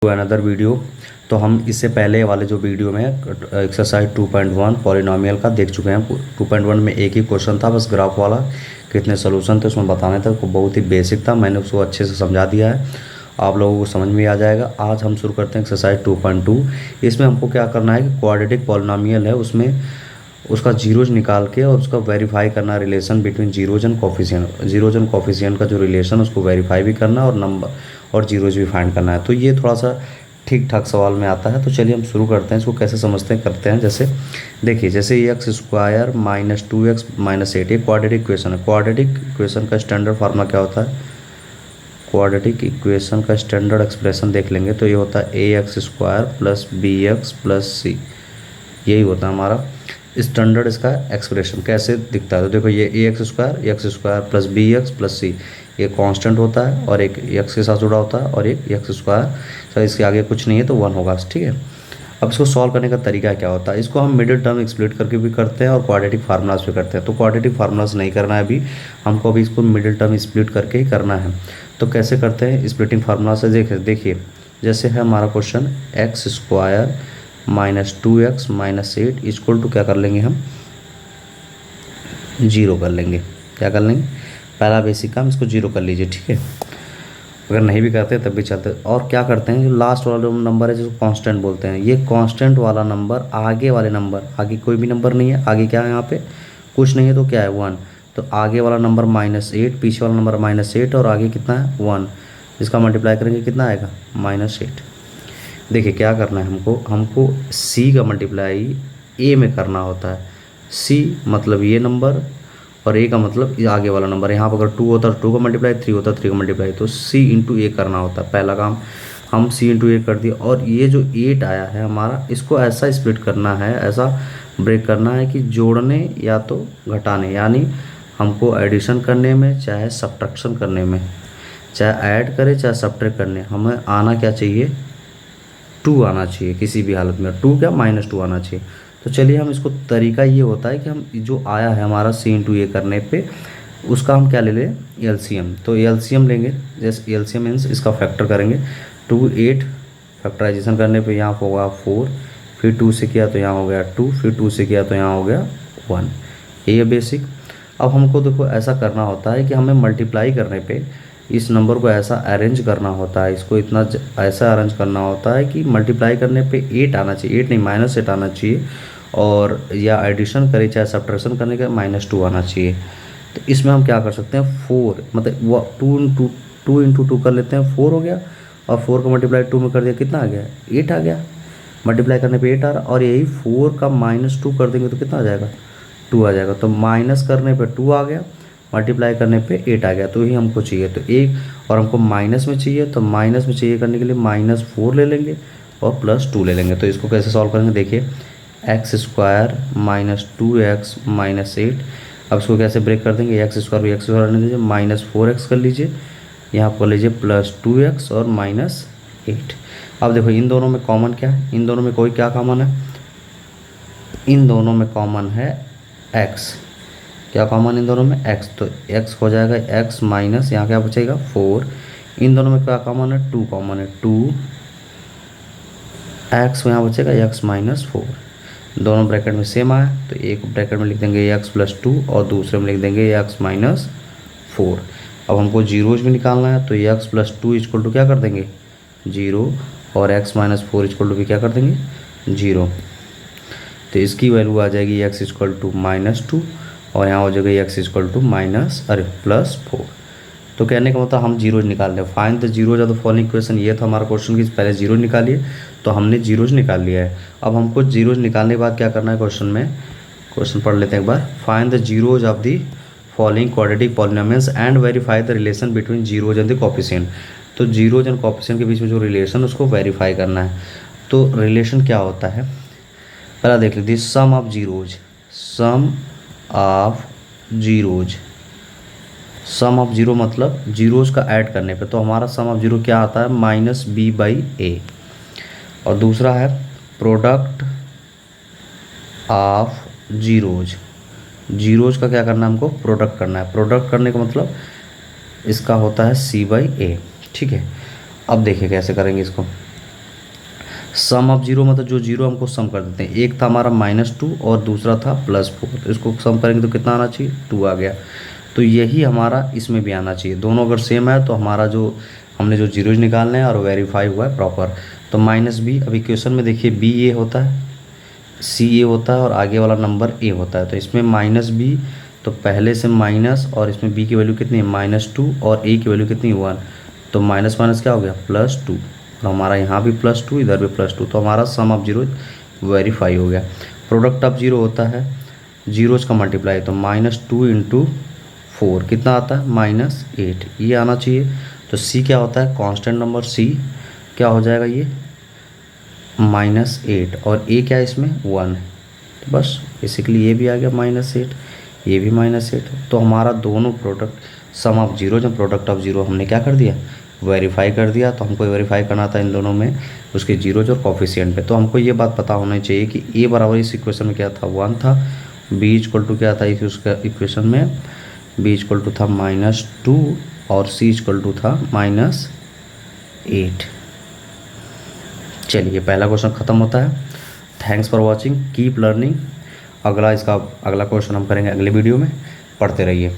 Another video. तो हम इससे पहले वाले जो वीडियो में एक्सरसाइज 2.1 पॉलिनोमियल का देख चुके हैं। 2.1 में एक ही क्वेश्चन था, बस ग्राफ वाला। कितने सोल्यूशन थे उसमें बताने थे, बहुत ही बेसिक था, मैंने उसको अच्छे से समझा दिया है, आप लोगों को समझ में आ जाएगा। आज हम शुरू करते हैं एक्सरसाइज 2.2। इसमें हमको क्या करना है कि क्वाड्रेटिक पॉलिनोमियल है, उसमें उसका जीरोज निकाल के और उसका वेरीफाई करना, relation between zeros and coefficient. Zeros and coefficient का जो रिलेशन उसको वेरीफाई भी करना और नंबर और जीरोज भी फाइंड करना है। तो ये थोड़ा सा ठीक ठाक सवाल में आता है। तो चलिए हम शुरू करते हैं, इसको कैसे समझते हैं करते हैं। जैसे देखिए, जैसे x square minus 2x minus 8 ये क्वाड्रेटिक इक्वेशन है। क्वाड्रेटिक इक्वेशन का स्टैंडर्ड फार्मूला क्या होता है? क्वाड्रेटिक इक्वेशन का स्टैंडर्ड एक्सप्रेशन देख लेंगे तो ये होता है a x square plus b x plus c. यही होता है हमारा स्टैंडर्ड इसका एक्सप्रेशन। कैसे दिखता है? तो देखो, ये a x square plus b x plus c, ये कांस्टेंट होता है और एक एक्स के साथ जुड़ा होता है और एक एक्स स्क्वायर, सर इसके आगे कुछ नहीं है तो 1 होगा, ठीक है। अब इसको सॉल्व करने का तरीका क्या होता है? इसको हम मिडिल टर्म एक्सप्लिट करके भी करते हैं और क्वाड्रेटिक फार्मूलाज भी करते हैं। तो क्वाड्रेटिक फार्मूलाज नहीं करना है अभी हमको, अभी इसको मिडिल टर्म स्प्लिट करके ही करना है। तो कैसे करते हैं स्प्लिटिंग फार्मूला से? देखिए, जैसे है हमारा question x square minus 2x minus 8 equal to क्या कर लेंगे हम? 0 कर लेंगे। क्या कर लेंगे? पहला बेसिक काम, इसको 0 कर लीजिए, ठीक है। अगर नहीं भी करते तब भी चलते। और क्या करते हैं, जो लास्ट वाला जो नंबर है जिसको कांस्टेंट बोलते हैं, ये कांस्टेंट वाला नंबर आगे वाले नंबर, आगे कोई भी नंबर नहीं है, आगे क्या है यहाँ पे? कुछ नहीं है, तो क्या है? 1। तो आगे वाला नंबर -8, पीछे वाला नंबर -8 और आगे कितना है? 1। इसका मल्टीप्लाई करेंगे कितना आएगा? -8। देखिए क्या करना है हमको सी का मल्टीप्लाई ए में करना होता है। सी मतलब ये नंबर और ए का मतलब ये आगे वाला नंबर। यहाँ पर अगर 2 होता है 2 का मल्टीप्लाई, 3 होता है 3 का मल्टीप्लाई, तो सी इंटू ए करना होता है। पहला काम हम सी इंटू ए कर दिए। और ये जो 8 आया है हमारा, इसको ऐसा स्प्लिट करना है, ऐसा ब्रेक करना है कि जोड़ने या तो घटाने, यानी हमको एडिशन करने में चाहे सब्ट्रैक्शन करने में, चाहे ऐड करे चाहे सब्ट्रैक्ट करने, हमें आना क्या चाहिए? 2 आना चाहिए किसी भी हालत में। 2 क्या? -2 आना चाहिए। तो चलिए हम इसको, तरीका ये होता है कि हम जो आया है हमारा सी इंटू ए करने पे, उसका हम क्या ले लें? एलसीएम। तो एलसीएम लेंगे, जैसे एलसीएम मीन्स इसका फैक्टर करेंगे। 2 8 फैक्टराइजेशन करने पे यहाँ होगा 4, फिर 2 से किया तो यहाँ हो गया 2, फिर 2 से किया तो यहाँ हो गया 1। ये है बेसिक। अब हमको देखो ऐसा करना होता है कि हमें मल्टीप्लाई करने पे इस नंबर को ऐसा अरेंज करना होता है, इसको इतना ऐसा अरेंज करना होता है कि मल्टीप्लाई करने पे 8 आना चाहिए, 8 नहीं -8 आना चाहिए, और या एडिशन करे चाहे सब्ट्रैक्शन करने का -2 आना चाहिए। तो इसमें हम क्या कर सकते हैं? 4 मतलब वो 2 इंटू 2 कर लेते हैं, 4 हो गया, और 4 का मल्टीप्लाई 2 में कर दिया, कितना आ गया? 8 आ गया। मल्टीप्लाई करने पे 8 आ रहा, और यही 4 का -2 कर देंगे तो कितना आ जाएगा? 2 आ जाएगा। तो माइनस करने पे 2 आ गया, मल्टीप्लाई करने पे 8 आ गया। तो ही हमको चाहिए, तो एक, और हमको माइनस में चाहिए, तो माइनस में चाहिए करने के लिए -4 ले लेंगे और +2 ले लेंगे। तो इसको कैसे सॉल्व करेंगे? देखिए, x square minus 2x minus 8, अब इसको कैसे ब्रेक कर देंगे? एक्स स्क्वायर रहने दीजिए, -4x कर लीजिए, यहाँ पर लीजिए +2x और -8। अब देखो इन दोनों में कॉमन क्या है? इन दोनों में कोई क्या कॉमन है? इन दोनों में कॉमन है x। क्या कॉमन इन दोनों में? x। तो x हो जाएगा x माइनस, यहाँ क्या बचेगा? 4। इन दोनों में क्या कॉमन है? 2 कॉमन है, 2 x यहाँ बचेगा x माइनस 4। दोनों ब्रैकेट में सेम आया, तो एक ब्रैकेट में लिख देंगे x प्लस 2 और दूसरे में लिख देंगे x माइनस 4। अब हमको जीरोज भी निकालना है, तो x प्लस 2 इक्वल टू क्या कर देंगे? 0, और x माइनस 4 इक्वल टू भी क्या कर देंगे? 0। तो इसकी वैल्यू आ जाएगी x इक्वल टू -2, और यहाँ हो जाएगा x इक्वल टू +4। तो कहने का मतलब हम जीरोज निकाल रहे हैं। Find the zeros of the following equation, ये था हमारा क्वेश्चन कि पहले जीरो निकालिए, तो हमने जीरोज निकाल लिया है। अब हमको जीरोज निकालने के बाद क्या करना है क्वेश्चन में? क्वेश्चन पढ़ लेते हैं एक बार। Find the zeros of the following quadratic polynomials and verify the relation between zeros and the coefficient. तो जीरोज एंड कोफिशिएंट के बीच में जो रिलेशन, उसको वेरीफाई करना है। तो रिलेशन क्या होता है पहला देख लीजिए। Sum of zeros, sum of zeros, sum of zero मतलब जीरोज का ऐड करने पे, तो हमारा सम ऑफ जीरो क्या आता है? -b/a। और दूसरा है प्रोडक्ट ऑफ जीरोज, जीरोज का क्या करना है? हमको प्रोडक्ट करना है। प्रोडक्ट करने का मतलब इसका होता है c/a, ठीक है। अब देखिए कैसे करेंगे इसको। सम ऑफ जीरो मतलब जो जीरो हमको सम कर देते हैं। एक था हमारा -2 और दूसरा था +4, तो इसको सम करेंगे तो कितना आना चाहिए, 2 आ गया। तो यही हमारा इसमें भी आना चाहिए। दोनों अगर सेम है तो हमारा जो हमने जो जीरोज निकालने हैं और वेरीफाई हुआ है प्रॉपर। तो -b, अब इक्वेशन में देखिए b ये होता है, c ये होता है और आगे वाला नंबर a होता है। तो इसमें -b, तो पहले से माइनस और इसमें b की वैल्यू कितनी है, -2 और a की वैल्यू कितनी, 1। तो माइनस माइनस क्या हो गया, +2। और हमारा यहाँ भी +2, इधर भी +2, तो हमारा सम ऑफ जीरो वेरीफाई हो गया। प्रोडक्ट ऑफ जीरो होता है जीरोज का मल्टीप्लाई, तो -2 × 4 कितना आता है, -8, ये आना चाहिए। तो c क्या होता है, कांस्टेंट नंबर c क्या हो जाएगा, ये -8 और a क्या है इसमें, 1 है। तो बस बेसिकली ये भी आ गया -8, ये भी -8। तो हमारा दोनों प्रोडक्ट सम ऑफ जीरो जब प्रोडक्ट ऑफ जीरो हमने क्या कर दिया, वेरीफाई कर दिया। तो हमको वेरीफाई करना था इन दोनों में उसके जीरोज और कोफिशिएंट पे। तो हमको ये बात पता होनी चाहिए कि a बराबर इस इक्वेशन में क्या था, 1 था, b इक्वल टू क्या था इस उसका इक्वेशन में, b इक्वल टू था -2 और c इक्वल टू था -8। चलिए पहला क्वेश्चन ख़त्म होता है। Thanks for watching, keep learning. अगला क्वेश्चन हम करेंगे अगले वीडियो में, पढ़ते रहिए।